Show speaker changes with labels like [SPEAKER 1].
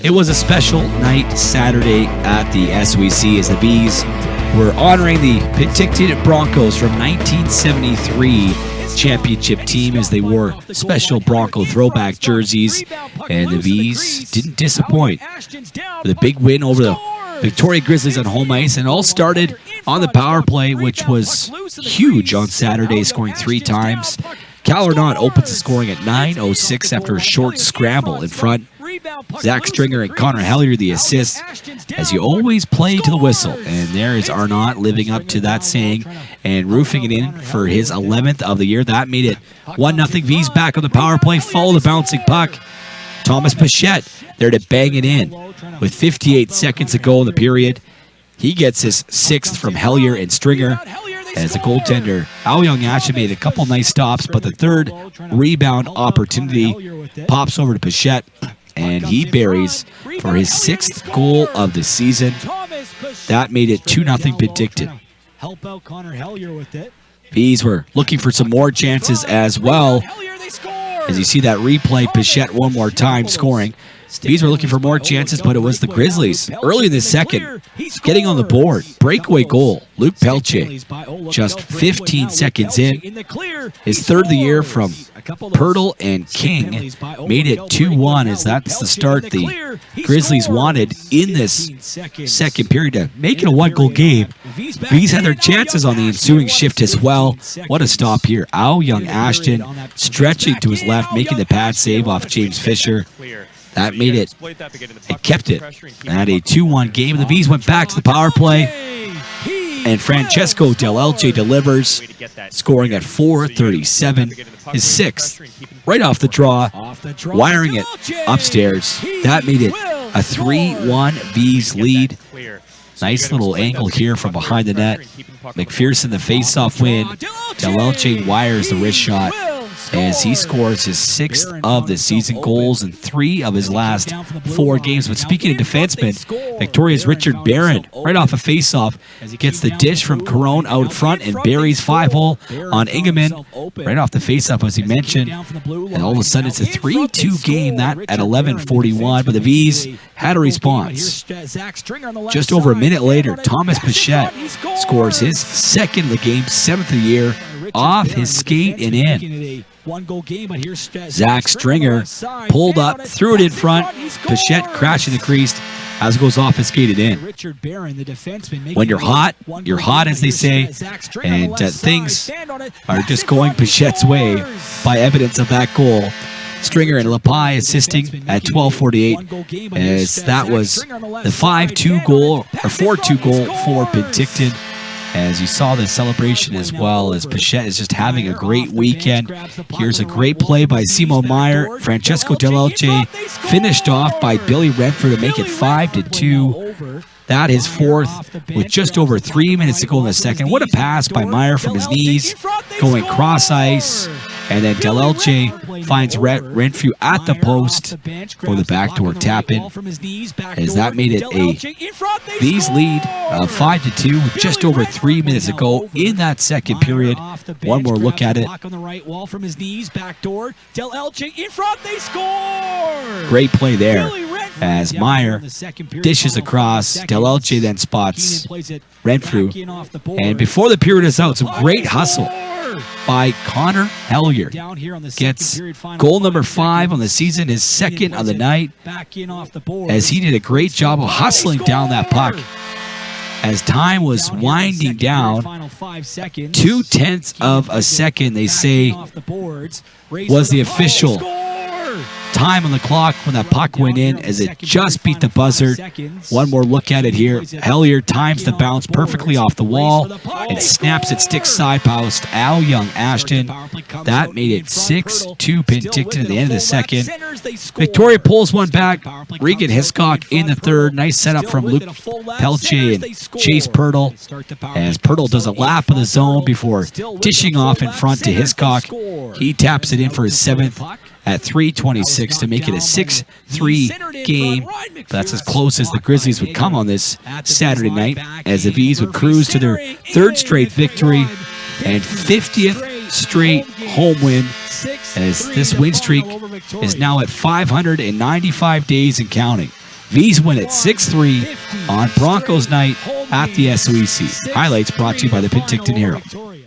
[SPEAKER 1] It was a special night Saturday at the SWC as the Vees were honoring the Penticton Broncos from 1973 championship team as they wore special Bronco throwback jerseys, and the Vees didn't disappoint with a big win over the Victoria Grizzlies on home ice, and all started on the power play, which was huge on Saturday, scoring 3 times. Cal Arnott opens the scoring at 9:06 after a short scramble in front. Zach Stringer and Connor Hellier the assists, as you always play to the whistle. And there is Arnott living up to that saying and roofing it in for his 11th of the year. That made it 1-0. Vees back on the power play, follow the bouncing puck. Thomas Pichette there to bang it in with 58 seconds to go in the period. He gets his 6th from Hellier and Stringer. As the goaltender, Ao-Young Ashton made a couple nice stops, but the third rebound opportunity pops over to Pichette, and he buries for his 6th goal of the season. That made it 2-0 Penticton. Vees were looking for some more chances as well. As you see that replay, Pichette one more time scoring. Vees were looking for more chances, but it was the Grizzlies early in the second getting on the board. Breakaway goal, Luke Pelche, just 15 seconds in. His 3rd of the year from Pirtle and King made it 2-1, as that's the start the Grizzlies wanted in this second period to make it a 1-goal game. Vees had their chances on the ensuing shift as well. What a stop here. Ao-Young Ashton stretching to his left, making the pad save off James Fisher. That made it, it kept it at a 2-1 game. The Vees went back to the power play, and Francesco Del Elche delivers, scoring at 4:37, his 6th, right off the draw, wiring it upstairs. That made it a 3-1 Vees lead. Nice little angle here from behind the net. McPherson the face-off win. Del Elche wires the wrist shot as he scores his 6th of the season, goals in 3 of his last 4 games. But speaking of defensemen, Victoria's Richard Barron, right off a face-off, gets the dish from Carone out front and buries 5-hole on Ingeman right off the face-off, as he mentioned. And all of a sudden, it's a 3-2 game, that at 11:41. But the Vees had a response. Just over a minute later, Thomas Pichette scores his 2nd of the game, 7th of the year, off his skate and in. Zach Stringer pulled up, threw it in front. Pichette crashing the crease as it goes off his skate and in. When you're hot, as they say, and things are just going Pichette's way by evidence of that goal. Stringer and Lepai assisting at 12:48, as that was the 5-2 goal, or 4-2 goal for Penticton. As you saw the celebration as well, as Pichette is just having a great weekend. Here's a great play by Simon Meyer. Francesco Del Elche finished off by Billy Renfrew to make it 5-2. That is 4th with just over 3 minutes to go in the second. What a pass by Meyer from his knees, going cross ice. And then Del Elche finds Renfrew at the post for the backdoor tap-in, as that made it a Vees lead of 5-2 with just over 3 minutes to go in that second period. One more look at it. Great play there as Meyer dishes across. Del Elche then spots Renfrew. And before the period is out, some great hustle by Connor Hellier. Gets goal number 5 on the season, his 2nd of the night, as he did a great job of hustling down that puck. As time was winding down, 0.2 of a second, they say, was the official time on the clock when that puck went in, as it just beat the buzzer. One more look at it here. Hellier times the bounce perfectly off the wall and snaps it stick side post. Ao-Young Ashton. That made it 6-2 Penticton at the end of the second. Victoria pulls one back. Regan Hiscock in the 3rd. Nice setup from Luke Pelche and Chase Pirtle, as Pirtle does a lap of the zone before dishing off in front to Hiscock. He taps it in for his 7th at 3:26 to make it a 6-3 game. That's as close as the Grizzlies would come on this Saturday night, as the Vees would cruise to their 3rd straight victory and 50th straight home win, as this win streak is now at 595 days and counting. Vees win it 6-3 on Broncos Night at the SOEC. Highlights brought to you by the Penticton Herald.